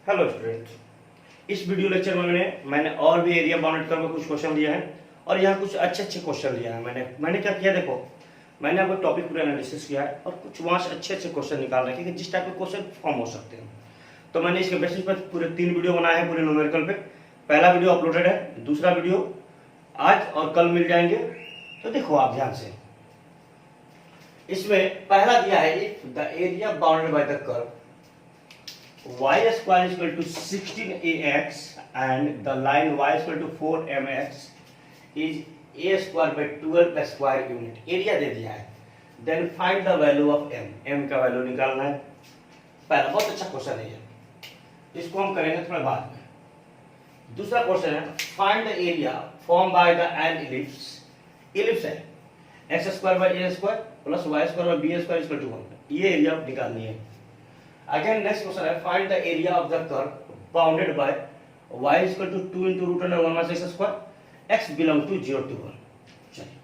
Hello student, इस video lecture में मैंने और भी एरिया बाउंडेड कर्व में कुछ क्वेश्चन दिया है और यहाँ कुछ अच्छे अच्छे क्वेश्चन दिया है। मैंने क्या किया, देखो मैंने आपको टॉपिक पूरा एनालिसिस किया है और कुछ वहाँ से अच्छे अच्छे क्वेश्चन निकाल रखे हैं जिस टाइप के क्वेश्चन फॉर्म हो सकते हैं। तो मैंने इसके बेसिस पर पूरे 3 वीडियो बनाए हैं पूरे न्यूमेरिकल पे। पहला वीडियो अपलोडेड है, दूसरा वीडियो आज और कल मिल जाएंगे। तो देखो आप ध्यान से, इसमें पहला दिया है the area bounded by the curve y square is equal to 16ax and the line y is equal to 4mx is a square by 12 square unit. Area दे दिया है, then find the value of m का value निकालना है। पहला बहुत अच्छा question है ये, इसको हम करेंगे थोड़ा बाद में। दूसरा क्वेश्चन है find the area form by the an ellipse. Ellipse है x square by a square plus y square by b square equal to 1। ये एरिया निकालनी है। Again next question है find the area of the curve bounded by y is equal to 2 into root under 1 minus x square x belong to 0 to 1। चलिए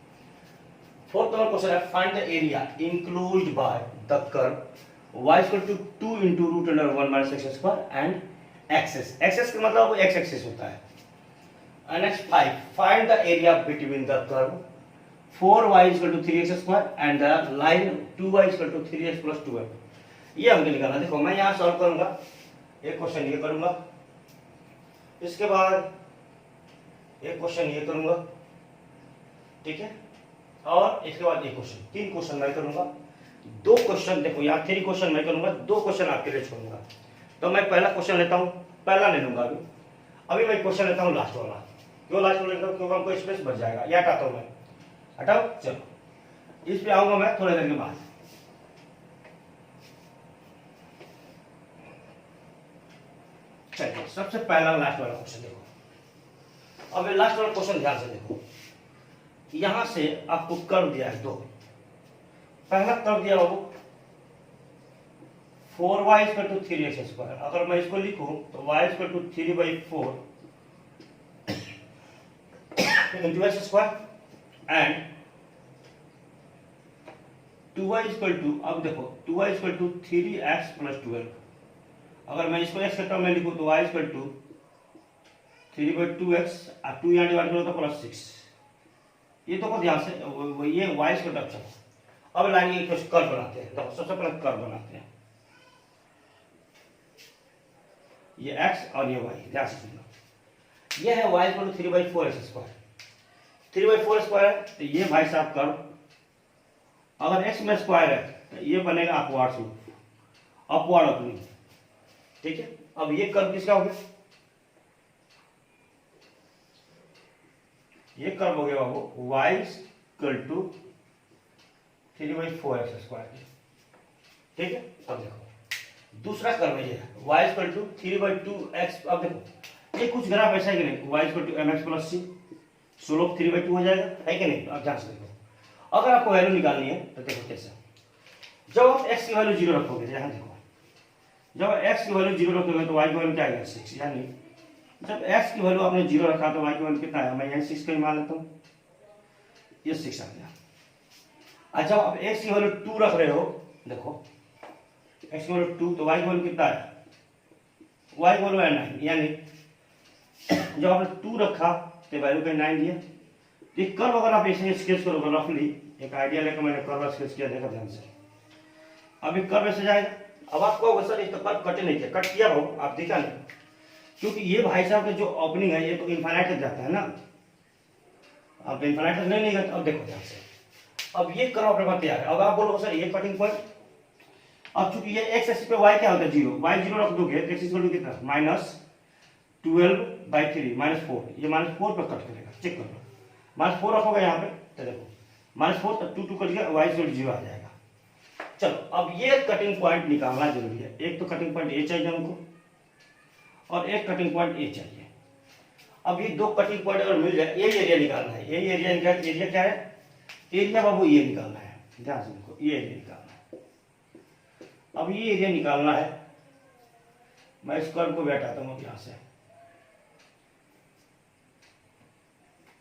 fourth number question है find the area enclosed by the curve y is equal to 2 into root under 1 minus x square and axis। axis का मतलब x axis होता है। and next 5 find the area between the curve 4y is equal to 3x square and the line 2y is equal to 3x plus 2y। ये हमको निकालना। देखो मैं यहाँ सॉल्व करूंगा, एक क्वेश्चन ये करूंगा, इसके बाद एक क्वेश्चन ये करूंगा, ठीक है, और इसके बाद एक क्वेश्चन, 3 क्वेश्चन मैं करूंगा। 2 क्वेश्चन देखो यहाँ 3 क्वेश्चन मैं करूंगा, 2 क्वेश्चन आपके लिए छोड़ूंगा। तो मैं पहला क्वेश्चन लेता हूँ, पहला ले लूंगा अभी मैं क्वेश्चन लेता हूँ लास्ट वाला। क्यों लास्ट वाला लेता हूँ? क्योंकि हमको स्पेस बच जाएगा। ये हटाता हूँ मैं, हटाओ। चलो इस पे आऊंगा मैं थोड़ी देर के बाद। चलिए सबसे पहला लास्ट वाला क्वेश्चन देखो। अब ये लास्ट वाला क्वेश्चन ध्यान से देखो, यहां से आपको कर्व दिया है 2। पहला कर्व दिया वो 4y equal to 3x square. अगर मैं इसको लिखूं तो y equal to 3/4 into x square and 2y equal to, अब देखो 2y equal to 3x plus 12। अगर मैं इसको x के टर्म में लिखूं तो y इक्वल टू 3/2x और 2 यहाँ डिवाइड करो तो प्लस 6। ये तो ध्यान से ये y इक्वल टू। अब लाइन ये कुछ कर्व बनाते हैं। देखो सबसे पहले कर्व बनाते हैं, ये x और ये y, ध्यान से सुनना। ये है y equal to 3/4x square. 3/4 square है तो ये भाई साहब कर्व, अगर x में स्क्वायर है तो ये बनेगा अपवार्ड स्लोप, अपवार्ड ओपनिंग, ठीक है। अब ये कर्व किसका हो गया? ये कर्व हो गया बाबू y equal to 3/4x square, ठीक है। अब देखो दूसरा कर्व ये है y इक्वल टू 3/2x। अब देखो ये कुछ ग्राफ ऐसा है कि नहीं, y equal to mx plus c, slope 3/2 हो जाएगा, है कि नहीं? अब ध्यान से देखो, अगर आपको वैल्यू निकालनी है तो देखो कैसे। जब आप x की वैल्यू 0 रखोगे, ध्यान देखो, जब x की वैल्यू 0 रखोगे तो y की वैल्यू क्या आएगा? 6। यानी जब x की वैल्यू आपने 0 रखा तो y की वैल्यू कितना आया? मैं यहाँ 6 का ही मान लेता हूँ, ये 6 आ गया। अच्छा अब x की वैल्यू 2 रख रहे हो, देखो x की वैल्यू 2 तो y की वैल्यू कितना आया? y की वैल्यू है 9। यानी जब आपने 2 रखा तो वैल्यू का 9 दिया। तो कर्व अगर आप ऐसे स्केच करोगे रफली, एक आइडिया लेकर मैंने कर्व स्केच किया, देखो ध्यान से। अभी कर्व ऐसे जाएगा। अब आपको सर इस कर्व कट नहीं किया, कट किया हो आप दिखा नहीं, क्योंकि ये भाई साहब का जो ओपनिंग है ये तो इनफाइनाइट तक जाता है ना, अब इनफाइनाइट तक नहीं जाता। अब देखो ध्यान से, अब ये कर्व अपने पास तैयार है। अब आप बोलो सर ये कटिंग पॉइंट, अब चूंकि ये x एक्सिस पे y क्या होता है? 0। y 0 रख दोगे तो x इक्वल टू कितना? -12/3 -4। ये -4 पे कट करेगा, चेक कर लो। -4 रखोगे यहाँ पे तो देखो -4 तक 2 कट गया, y 0 आ जाएगा। चलो अब ये कटिंग पॉइंट निकालना जरूरी है। एक तो कटिंग पॉइंट ए चाहिए हमको और एक कटिंग पॉइंट ए चाहिए। अब ये 2 कटिंग पॉइंट अगर मिल जाए, यही एरिया निकालना है। यही एरिया निकाल, एरिया क्या है? एरिया बाबू ये निकालना है, ध्यान से देखो, ये एरिया निकालना है। अब ये एरिया निकालना है, मैं इस कर्व को बैठाता हूँ यहां से,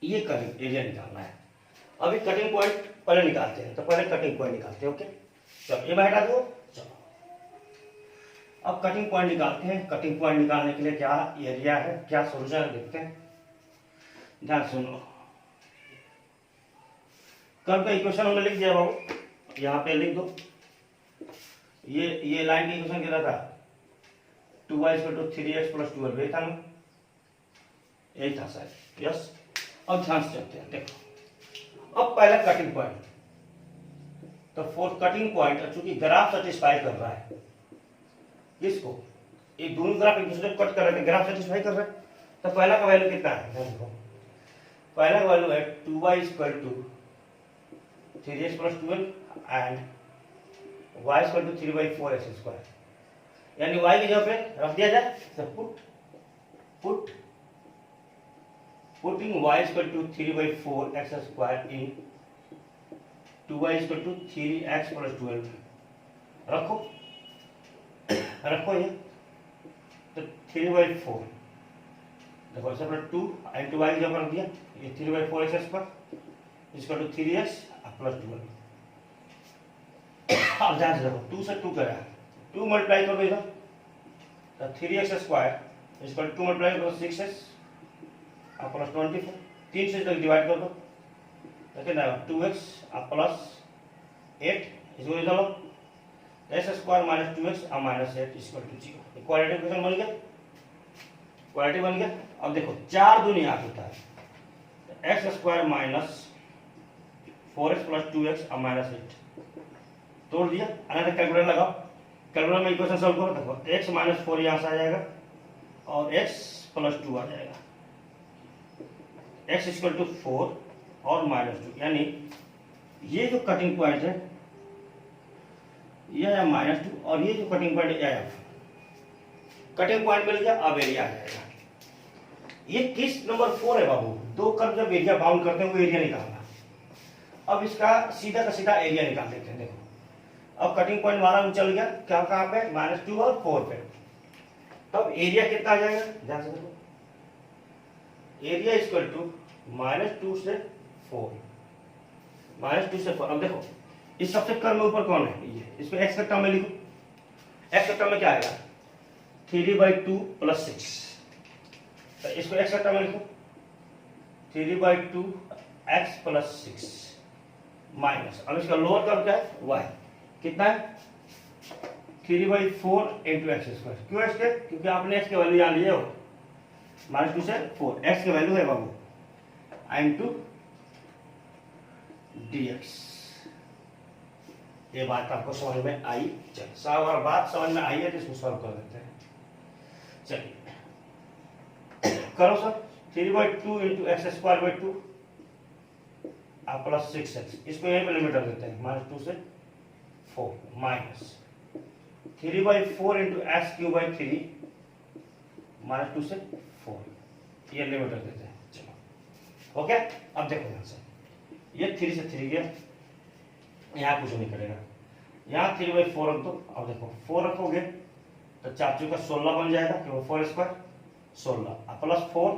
ये कटिंग एरिया निकालना है। अभी कटिंग पॉइंट पहले निकालते हैं, तो पहले कटिंग पॉइंट निकालते हैं। ओके चलो ये मैं हटा दो। चलो अब कटिंग पॉइंट निकालते हैं। कटिंग पॉइंट निकालने के लिए क्या एरिया है, क्या सोल्यूशन है, देखते हैं। ध्यान सुनो, कर्व का इक्वेशन हमने लिख दिया बाबू, यहाँ पे लिख दो। ये लाइन की इक्वेशन क्या था, 2y = 3x + 12, यही था ना, यही था शायद, यस। अब ध्यान से चलते हैं, देखो अब पहला कटिंग पॉइंट, तो फोर्थ कटिंग पॉइंट चूंकि ग्राफ सेटिस्फाई कर रहा है किसको, ये दोनों ग्राफ एक दूसरे को कट कर रहे थे, ग्राफ सेटिस्फाई कर रहे हैं, तो पहला का वैल्यू कितना है, देखो पहला का वैल्यू है 2y = 3x + 12 and y = 3/4x², यानी y की जगह पे रख दिया जाए तो putting y = 3/4x² in 2y = 3x + 12, रखो ये, तो 3/4 देखो सब 2 इंटू y की जगह रख दिया, ये 3/4x² = 3x + 12। अब ध्यान से देखो 2 से 2 करा, 2 मल्टीप्लाई करो इधर, तो 3x² = 2 मल्टीप्लाई करो 6x + 24, 3 से डिवाइड कर दो तो कितना है 2x + 8, इसको निकालो, x² - 2x - 8 = 0। क्वाड्रेटिक इक्वेशन बन गया, क्वाड्रेटिक बन गया। अब देखो 4 दूनी 8 होता है, x² - 4x + 2x - 8 तोड़ दिया। अगर कैलकुलेटर लगाओ, कैलकुलेटर में इक्वेशन सॉल्व करो, देखो x - 4 यहाँ से आ जाएगा और x + 2 आ जाएगा, x = 4 और -2, यानी ये जो कटिंग पॉइंट है यह है -2 और ये जो कटिंग पॉइंट है f, कटिंग पॉइंट मिल गया। अब एरिया आ जाएगा, ये किस नंबर 4 है बाबू, दो कर्व जब एरिया बाउंड करते हैं वो एरिया निकालना। अब इसका सीधा का सीधा एरिया निकाल देते हैं। देखो अब कटिंग पॉइंट हमारा चल गया क्या, कहाँ पे, -2 और 4 पे, तब एरिया कितना आ जाएगा, ध्यान से देखो, एरिया = -2 से 4, -2 से 4। अब देखो इस सबसे कर्व में ऊपर कौन है, ये, इसको x का टर्म में लिखो, x का टर्म में क्या आएगा 3/2 + 6, तो इसको x का टर्म में लिखो 3/2x + 6 माइनस, अब इसका लोअर कर्व क्या है y, कितना है 3/4 × x²। क्यों x के, क्योंकि आपने x की वैल्यू जान लिए हो, -2 से 4, x की वैल्यू है बाबू × dx। ये बात आपको समझ में आई, चलिए अगर बात समझ में आई है तो इसको सॉल्व कर देते हैं। चलिए करो सर, 3/2 × x² 2 + 6x, इसको यहीं पे लिमिट रख देते हैं, -2 से 4 माइनस 3/4 × x³ 3 -2 से 4, ये लिमिट रख देते हैं। चलो ओके, अब देखो यहाँ से ये 3 से 3 गया, यहाँ कुछ नहीं करेगा, यहाँ 3/4 रख दो। अब देखो 4 रखोगे तो 4 × 16 बन जाएगा, क्यों 4² 16 + 4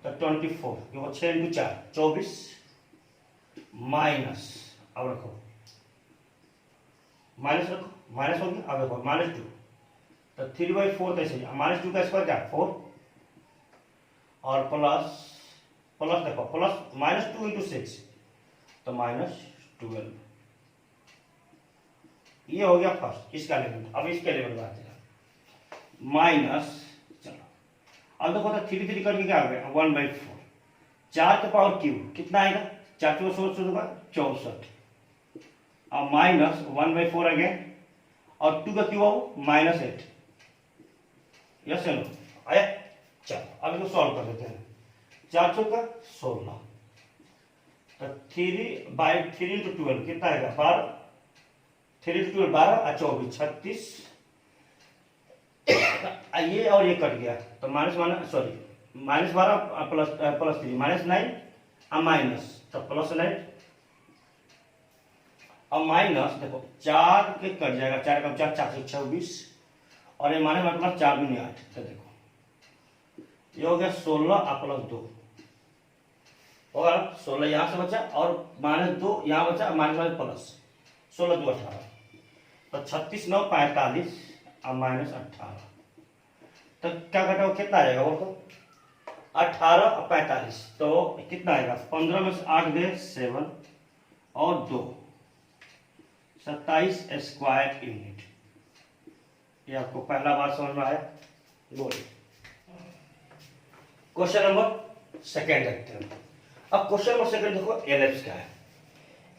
तो 24, क्यों 6 × 4 24 माइनस, अब रखो माइनस, रखो माइनस हो गया। अब देखो -2 तो 3/4 कैसे, -2 का स्क्वायर क्या 4 और प्लस देखो प्लस -2 × 6 तो -12, ये हो गया फर्स्ट, इसका लिमिट। अब इसके लिमिट बात है माइनस, चलो अब देखो तो 3 3 करके क्या आ गया 1/4, 4 के पावर क्यूब कितना आएगा, 4 × 16 होगा 64, अब माइनस 1/4 अगेन और 2 का क्यूब आओ -8, यस नो आया। चलो अब इसको सॉल्व कर देते हैं, 4 × 16 तो 3/3 × 12 कितना आएगा 12, 3 × 12 12 और 24 36, ये और ये कट गया तो -12 + 3 -9 और माइनस तो +9, अब माइनस देखो 4 के कट जाएगा, 4 का 4 4 से 26 और ये माइनस 4 दूनी 8, तो देखो ये हो गया 16 और +2 होगा, 16 यहाँ से बचा और -2 यहाँ बचा, माइनस प्लस 16 2 18, तो 36 9 45 और माइनस 18। तो क्या घटा हुआ कितना आएगा वो? तो 18 और 45, तो कितना आएगा? 15 में से 8 गए 7 और 2 27 स्क्वायर यूनिट। ये आपको पहला बार समझ में आया? बोलिए। क्वेश्चन नंबर सेकंड देखते हैं। अब क्वेश्चन नंबर सेकंड देखो, एलिप्स का है।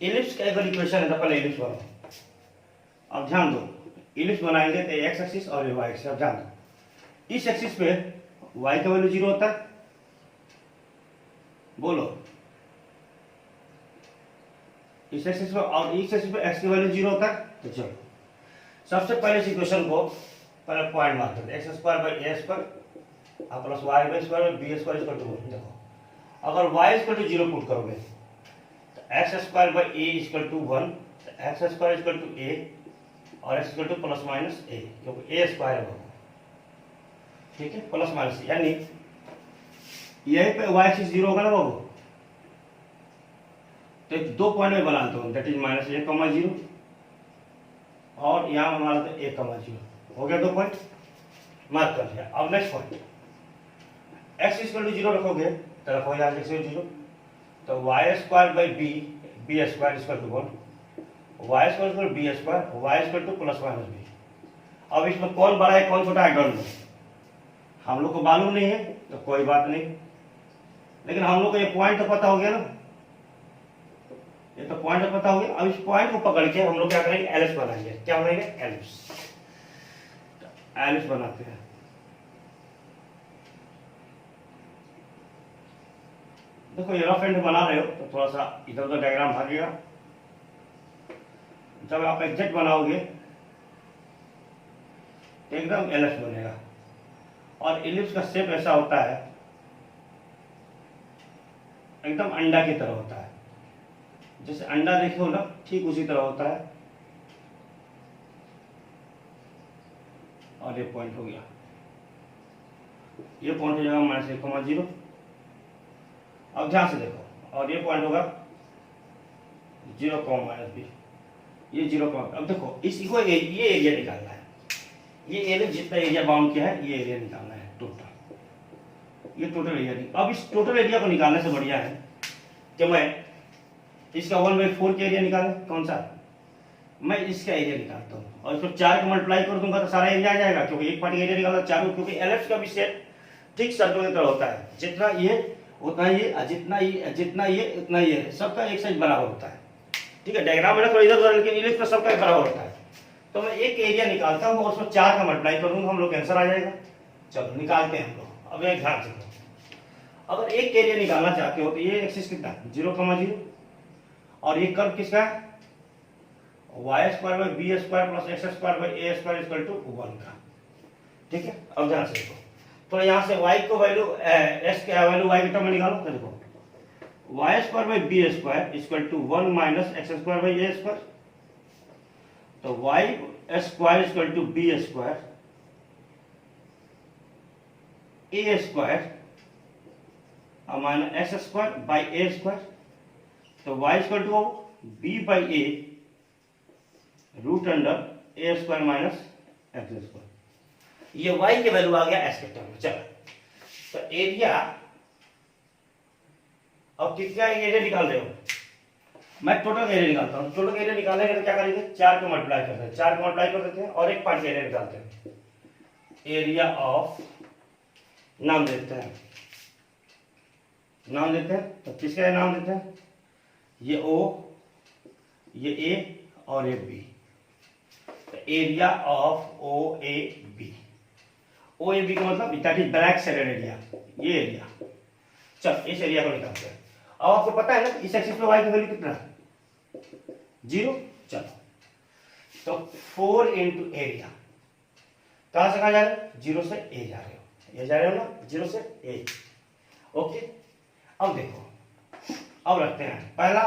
एलिप्स का अगर इक्वेशन है तो पहले एलिप्स बनाओ। अब ध्यान दो, एलिप्स बनाएंगे तो एक्स एक्सिस और ये वाई एक्सिस। अब ध्यान दो, इस एक्सिस पे वाई का वैल्यू 0 होता है, बोलो। इस एक्सिस पे और इस एक्सिस पे एक्स की वैल्यू 0 होता है। तो चलो सबसे पहले इस इक्वेशन को पहले पॉइंट मारते हैं। X square by A square plus Y by square by B square equal to 1। देखो अगर वाई इक्वल टू 0 पुट करोगे तो x square by a equal to 1, x square equal to a और x equal to plus minus a, क्योंकि a square है वो, ठीक है, प्लस माइनस। यानी यहीं पे वाई एक्सिस 0 होगा ना बाबू, तो एक 2 पॉइंट में बनाता हूँ, that is minus A comma 0 और यहाँ हमारा ए कॉमा 0 हो गया। 2 पॉइंट मार्क कर दिया। अब next point, X equal to 0 रखोगे तो रखो यहाँ एक्स 0, तो Y square by B, B square equal to 1, Y square equal B square, Y equal to plus minus B. अब इसमें कौन बड़ा है कौन छोटा है डोंट नो, हम लोग को मालूम नहीं है तो कोई बात नहीं, लेकिन हम लोग को ये पॉइंट तो पता हो गया ना, ये तो पॉइंट तो पता हो गया। अब इस पॉइंट को पकड़ के हम लोग क्या करेंगे? एलिप्स बनाएंगे। क्या बनाएंगे? एलिप्स। एलिप्स बनाते हैं। देखो ये रफ एंड बना रहे हो तो थोड़ा सा इधर उधर डायग्राम भागेगा। जब आप एग्जैक्ट बनाओगे तो एकदम एलिप्स बनेगा। और एलिप्स का शेप ऐसा होता है, एकदम अंडा की तरह होता है। जैसे अंडा देखे हो ना, ठीक उसी तरह होता है। और ये पॉइंट हो गया, ये पॉइंट हो जाएगा माइनस 1,0। अब ध्यान से देखो, और ये पॉइंट होगा 0, माइनस बी, ये 0। अब देखो इसको ये एरिया निकालना है। ये एरिया जितना एरिया बाउंड किया है ये एरिया निकालना है टोटल, ये टोटल एरिया। अब इस टोटल एरिया को निकालने से बढ़िया है कि मैं इसका 1/4 का एरिया निकाले। कौन सा? मैं इसका एरिया निकालता हूँ और इसको 4 का मल्टीप्लाई कर दूंगा तो सारा एरिया आ जाएगा, क्योंकि एक पार्ट एरिया निकाला 4, क्योंकि एलिप्स का भी शेप ठीक सर्कल की तरह होता है। जितना ये उतना ये, जितना ये जितना ये उतना ये, सबका एक साइज बराबर होता है। ठीक है, डायग्राम में थोड़ा इधर उधर, लेकिन एलिप्स का सबका बराबर होता है। तो मैं एक एरिया निकालता हूँ और उसको 4 का मल्टीप्लाई कर दूंगा, हम लोग आंसर आ जाएगा। चलो निकालते हैं हम लोग। अब एक ध्यान से, अगर एक एरिया निकालना चाहते हो तो ये एक्सिस कितना? 0,0 और ये कर्व किसका है? Y square by B square plus X square by A square equal to 1 का। ठीक है, अब ध्यान से देखो, तो यहाँ से y को वैल्यू s का वैल्यू y के टर्म में निकालो। तो देखो y square by B square equal to 1 minus x square by A square, तो Y square equal to b square a square minus x square by A square, तो y equal to b by A root under A square minus x square. ये y के value आ गया s के term में। चलो तो area, अब कितना एरिया निकाल रहे हो? मैं टोटल एरिया निकालता हूँ। टोटल एरिया निकालेंगे तो क्या करेंगे? 4 को मल्टीप्लाई करते हैं, 4 को मल्टीप्लाई कर देते हैं और एक पार्ट एरिया निकालते हैं। एरिया ऑफ, नाम देते हैं, नाम देते हैं, तो किसका नाम देते हैं? ये O, ये A और ये B। Area of O A B, O A B का मतलब that is black shaded area, ये एरिया। चल इस एरिया को निकालते हैं। अब आपको पता है ना इस एक्सिस पे y की वैल्यू कितना? 0। चलो तो 4 इंटू एरिया, कहां से कहां जा रहे हो? 0 से a जा रहे हो, ये जा रहे हो ना, 0 से a। ओके, अब देखो, अब रखते हैं पहला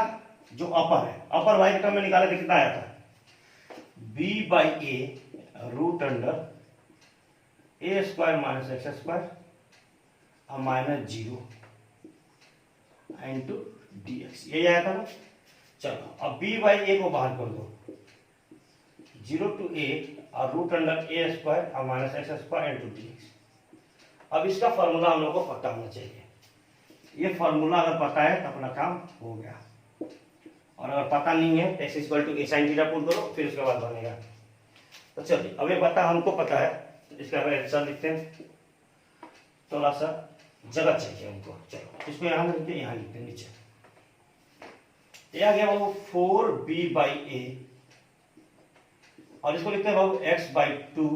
जो अपर है, अपर y के टर्म में निकाले तो कितना आया था? b by A root under A square minus x square minus 0 into D X, ये आया था ना। चलो अब b बाई ए को बाहर कर दो, 0 to a और रूट अंडर ए स्क्वायर और minus x square into D x. अब इसका फॉर्मूला हम लोग को पता होना चाहिए। ये फॉर्मूला अगर पता है तो अपना काम हो गया, और अगर पता नहीं है X equal to A sine theta put करो, फिर उसके बाद बनेगा। तो चलिए अब ये पता हमको पता है, तो इसका आंसर लिखते हैं। थोड़ा सा जगह चाहिए हमको, चलो इसको यहाँ लिखते हैं, यहाँ लिखते हैं नीचे। ये आ गया बाबू 4b/a और इसको लिखते हैं बाबू x/2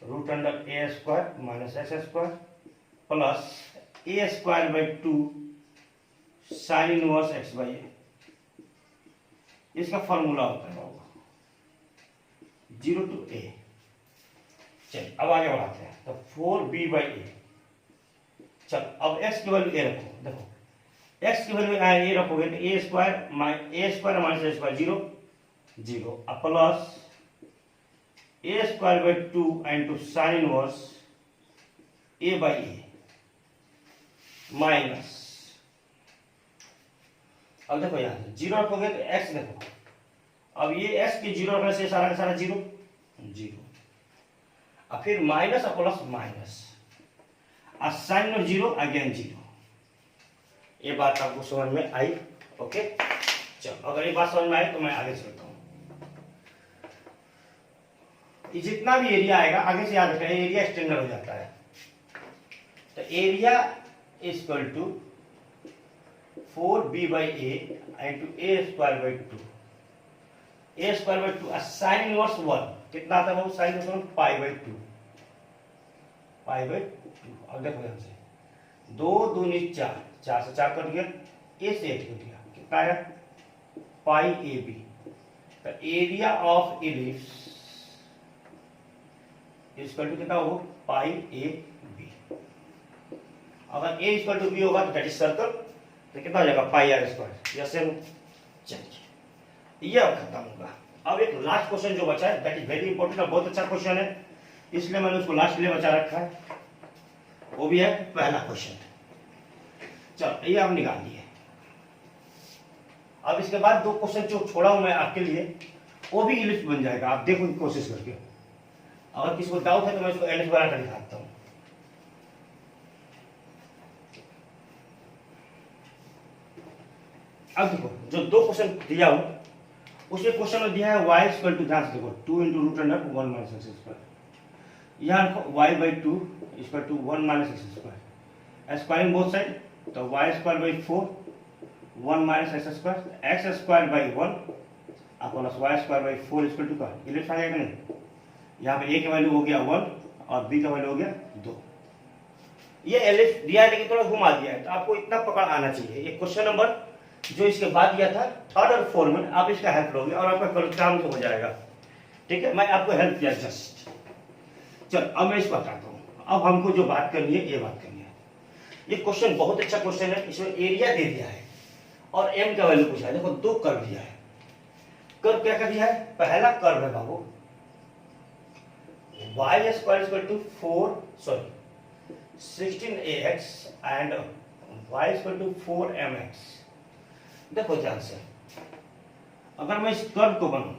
रूट अंडर ए square minus x square plus a²/2 sine inverse x/a। इसका फॉर्मूला होता है बाबू 0 to a। चलिए अब आगे बढ़ाते हैं। तो 4b/a, चल अब x की वैल्यू a रखो। देखो x की वैल्यू ए रखोगे तो a square minus A square 0 0 plus a²/2 into sine inverse a/a minus, अब देखो यहाँ 0 रखोगे तो x देखो, अब ये x की 0 रखने से सारा का सारा 0 0, और फिर माइनस और प्लस माइनस और साइन और 0 अगेन 0। ये बात आपको समझ में आई? ओके चलो, अगर ये बात समझ में आई तो मैं आगे चलता हूँ। जितना भी एरिया आएगा आगे से याद रखें, एरिया स्टैंडर्ड हो जाता है। तो area equal to 4b/a into a²/2, a²/2 sine inverse 1 कितना आता है वो? Sine inverse π/2 π/2। अब देखो यहाँ से 2 दूनी 4, 4 से 4 कट गया, a से 8 कट गया, कितना आया? π/ab। तो area of ellipse equal to कितना हो? π/ab। अगर a इक्वल टू b होगा तो दैट इज सर्कल, तो कितना हो जाएगा? πr²। यस है। चलिए ये अब खत्म होगा। अब एक लास्ट क्वेश्चन जो बचा है दैट इज वेरी इंपॉर्टेंट और बहुत अच्छा क्वेश्चन है, इसलिए मैंने उसको लास्ट के लिए बचा रखा है। वो भी है पहला क्वेश्चन। चलो ये आप निकाल लिए। अब इसके बाद 2 क्वेश्चन जो छोड़ा हूं मैं आपके लिए, वो भी इलिप्स बन जाएगा। आप देखो कोशिश करके, अगर किसी को डाउट है तो मैं इसको एलिप्स बना कर दिखाता हूं। अब देखो जो 2 क्वेश्चन दिया हूं उसमें क्वेश्चन में दिया है y इक्वल टू, ध्यान से देखो 2 into root under 1 minus x square. यहाँ रखो y/2 equal to 1 minus x square, squaring both side, तो y²/4 1 minus x square, x²/1 plus y²/4 equal to का इलिप्स आ गया नहीं। यहाँ पे a की वैल्यू हो गया 1 और b का वैल्यू हो गया 2। ये एलिप्स दिया है लेकिन थोड़ा घुमा दिया है, तो आपको इतना पकड़ आना चाहिए। ये क्वेश्चन नंबर जो इसके बाद दिया था 3rd और 4th में, आप इसका हेल्प लोगे और आपका काम हो जाएगा। ठीक है, मैं आपको हेल्प किया जस्ट। चल अब मैं इसको बताता हूँ। अब हमको जो बात करनी है ये बात करनी है। ये क्वेश्चन बहुत अच्छा क्वेश्चन है। इसमें एरिया दे दिया है और m का वैल्यू पूछा है। देखो 2 कर्व दिया है। कर्व क्या कर दिया है? पहला कर्व है बाबू y² 16ax and y 4mx। देखो ध्यान से, अगर मैं इस कर्व को बनाऊं,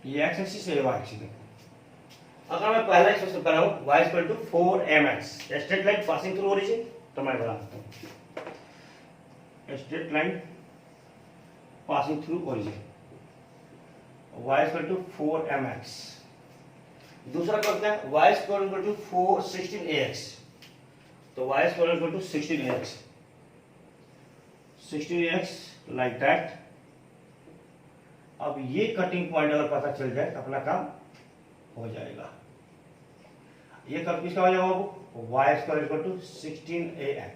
ये एक्स एक्सिस है, वाई एक्सिस। अगर मैं पहला एक्सप्रेशन बनाऊं y 4mx, straight line passing through origin, तो मैं बना सकता हूं straight line passing through origin y 4mx। दूसरा कर्व क्या है? y 16ax, तो y 16ax लाइक दैट। अब ये कटिंग पॉइंट अगर पता चल जाए तो अपना काम हो जाएगा। ये कर्व किसका हो जाएगा बाबू? y² 16ax।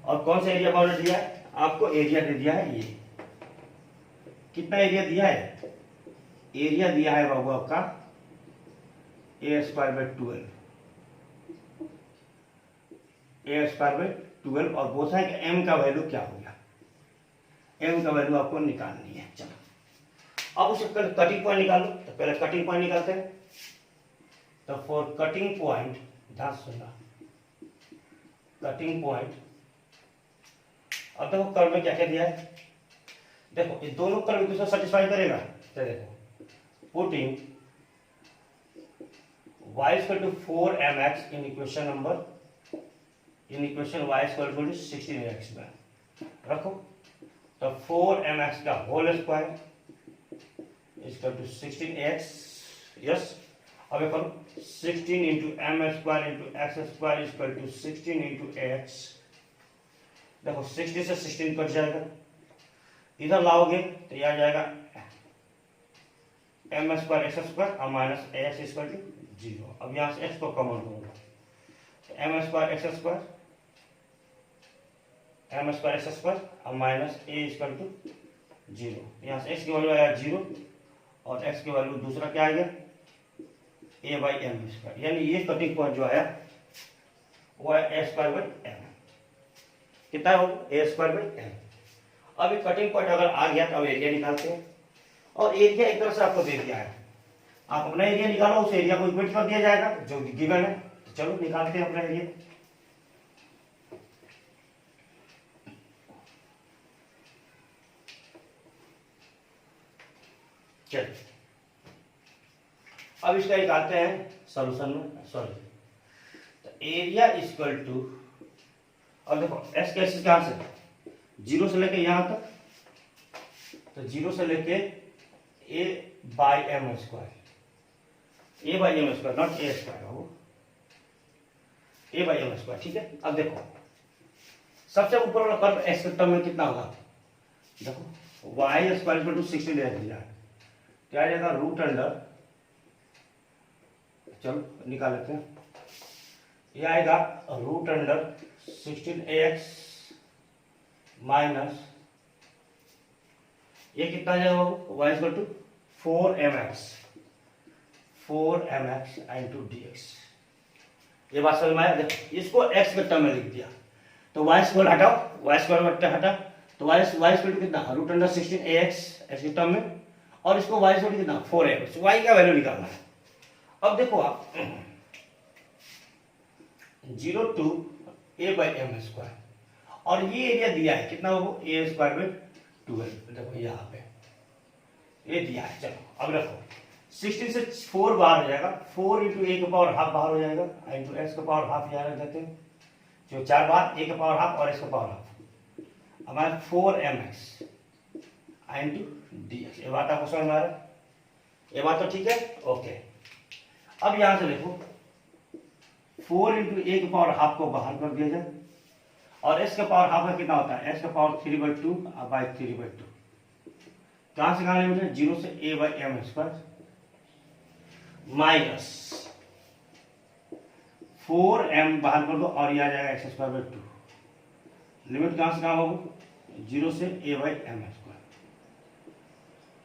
और कौन सा एरिया बाउंड्री दिया है? आपको एरिया दे दिया है। ये कितना एरिया दिया है? एरिया दिया है बाबू आपका a²/12, a²/12 और बोला है कि m का वैल्यू क्या हो गया? m का वैल्यू आपको निकालनी है। चलो अब उसे कटिंग पॉइंट निकालो। तो पहले कटिंग पॉइंट निकालते हैं। तो फॉर कटिंग पॉइंट, ध्यान सुनना, कटिंग पॉइंट अब देखो कर्व में क्या क्या दिया है, देखो ये दोनों कर्व एक दूसरे सेटिस्फाई करेगा। तो देखो putting y equal to 4mx in equation y equal to 16x में रखो, तो 4mx का whole square equal to 16x। Yes, अब करो 16 into M square into X square equal to 16 into X. देखो 60 से 16 कट जाएगा, इधर लाओगे तो यह आ जाएगा एम स्क्वायर एक्स स्क्वायर और माइनस एक्स इक्वल टू 0। अब यहाँ से एक्स को कॉमन लूंगा, तो एम स्क्वायर एक्स स्क्वायर और माइनस ए इक्वल टू 0। यहाँ से एक्स की वैल्यू आया 0 और एक्स की वैल्यू दूसरा क्या आ गया ए बाई एम स्क्वायर, यानी ये कटिंग पॉइंट जो आया वो है ए स्क्वायर बाई एम। कितना हो ए स्क्वायर बाई एम। अब ये कटिंग पॉइंट अगर आ गया तो अब एरिया निकालते हैं, और एरिया एक तरह से आपको दे दिया है, आप अपना एरिया निकालो, उस एरिया को इक्वेट कर दिया जाएगा जो गिवन है। तो चलो निकालते हैं अपना एरिया। चलिए अब इसका निकालते हैं सॉल्यूशन में, सॉरी तो एरिया इक्वल टू, अब देखो एस का एक्सिस कहां से 0 से लेके यहां तक, तो 0 से लेके a by M square, a by M square not a square हो, ए बाई एम स्क्वायर। ठीक है, अब देखो सबसे ऊपर वाला कर्व एक्स के टर्म में कितना होगा, देखो वाई स्क्वायर इक्वल टू 16 दे दिया है, क्या आ जाएगा रूट अंडर, चलो निकाल लेते हैं, ये आएगा रूट अंडर 16ax माइनस ये कितना जाएगा y equal to 4mx into dx। ये बात समझ में आया। देखो इसको x के टर्म में लिख दिया, तो y स्क्वायर हटाओ, y स्क्वायर हटा तो y इक्वल टू कितना रूट अंडर 16ax x के टर्म में, और इसको y इक्वल टू कितना 4mx, y का वैल्यू निकालना है। अब देखो आप 0 to A by M square, और ये एरिया दिया है कितना हो ए स्क्वायर बाई 12, देखो यहाँ पे ये दिया है। चलो अब रखो 16 से 4 बाहर हो जाएगा, 4 इंटू ए का पावर हाफ बाहर हो जाएगा, इंटू एक्स का पावर हाफ यहाँ रख देते हैं, जो 4 बार ए का पावर हाफ और एक्स का पावर हाफ, हमारा 4mx इंटू dx। ये बात आपको समझ में आ रहा है, ये बात तो ठीक है, ओके। अब यहां से देखो 4 इंटू ए के पावर हाफ को बाहर कर दिया जाए, और एस का पावर हाफ का कितना होता है एस का पावर 3/2 बाई 3/2। कहां से कहां ले 0 से a by M square minus 4m बाहर कर दो और ये आ जाएगा एक्स स्क्वायर बाई 2। लिमिट कहां से कहां होगा 0 से ए बाई एम स्क्वायर।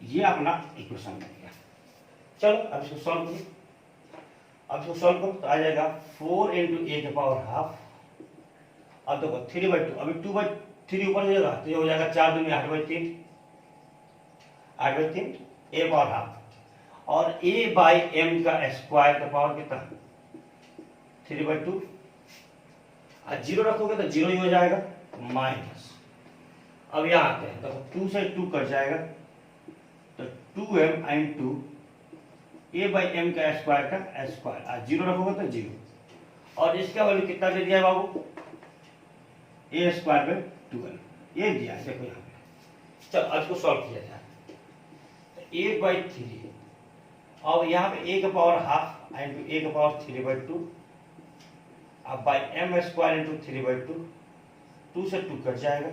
ये अपना इक्वेशन बन गया। चलो अब इसको सॉल्व करो, अब इसको सॉल्व करो तो आ जाएगा 4 इंटू ए के पावर हाफ, अब देखो 3/2, अभी 2/3 ऊपर हो जाएगा तो ये हो जाएगा 4 दूनी 8/3, 8/3 ए पावर हाफ, और ए बाई एम का स्क्वायर का पावर कितना 3/2, और 0 रखोगे तो 0 ही हो जाएगा माइनस। अब यहाँ आते हैं देखो 2 से 2 कट जाएगा, तो 2m into A by M का स्क्वायर का स्क्वायर, और 0 रखोगे तो 0, और इसका वैल्यू कितना दे दिया है बाबू ए स्क्वायर बाई 12, ये दिया है देखो यहाँ पे। चलो आज को सॉल्व किया जाए, तो 8/3, और यहाँ पे ए का पावर हाफ इंटू ए का पावर 3/2, अब बाई एम स्क्वायर इंटू 3/2, 2 से 2 कट जाएगा,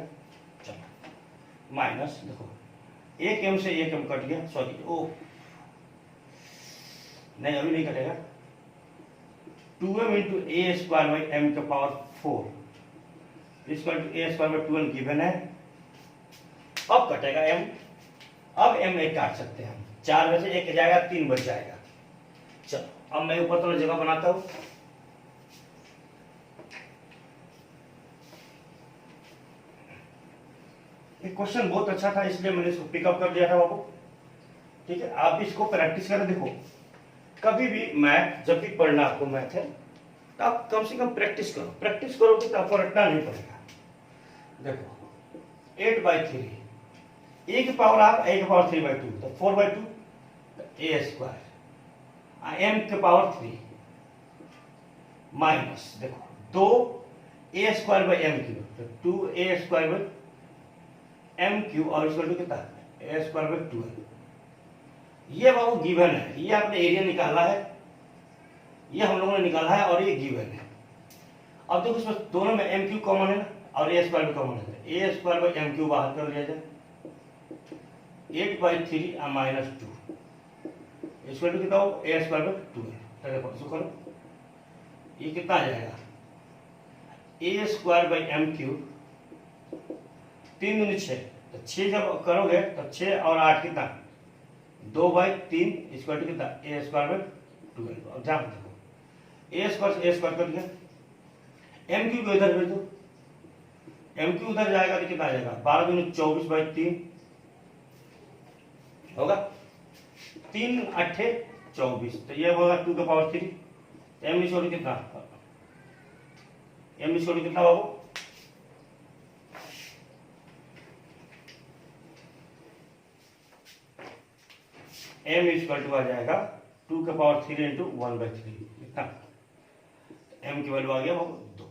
चलो माइनस देखो एक एम से एक एम कट गया, सॉरी ओ नहीं अभी नहीं कटेगा, 2m into a square by M का power 4 equal to a square by 12 given है। अब कटेगा m, अब m एक काट सकते हैं हम, 4 में से 1 जाएगा 3 बच जाएगा। चलो अब मैं ऊपर थोड़ा जगह बनाता हूं, ये क्वेश्चन बहुत अच्छा था इसलिए मैंने इसको पिकअप कर दिया था बाबू। ठीक है, आप इसको प्रैक्टिस करें। देखो कभी भी मैथ जब भी पढ़ना आपको मैथ है तो आप कम से कम प्रैक्टिस करो, प्रैक्टिस करोगे तो आपको रटना नहीं पड़ेगा। देखो 8/3, ए की पावर आप ए की पावर 3/2 तो 4/2 ए स्क्वायर, एम के पावर 3 माइनस देखो 2 A square by M cube, तो 2a square by M cube और इक्वल टू कितना ए स्क्वायर बाई 12। ये बाबू गिवन है, ये आपने एरिया निकाला है, ये हम लोगों ने निकाला है और ये गिवन है। अब देखो इसमें दोनों में एम क्यू कॉमन है ना और ए स्क्वायर भी कॉमन है, ए स्क्वायर बाई एम क्यू बाहर कर लिया जाए 8/3 माइनस 2 इक्वल टू कितना हो ए स्क्वायर बाई 12। देखो इसको करो, ये कितना आ जाएगा ए स्क्वायर बाई एम क्यू 3 दूनी 6, तो 6 जब करोगे तो 6 और 8 कितना 2/3 इक्वल टू कितना ए स्क्वायर बाई 12। अब जहाँ देखो ए स्क्वायर कर दिया, एम क्यू को इधर भेज दो, एम क्यू उधर जाएगा तो कितना आ जाएगा 12 दूनी 24/3 होगा, 3 8 24, तो ये होगा 2 का पावर 3। एम इक्वल कितना, एम इक्वल कितना बाबू एम इक्वल टू आ जाएगा 2 का पावर 3 इंटू 1/3 कितना, एम की वैल्यू आ गया बाबू 2।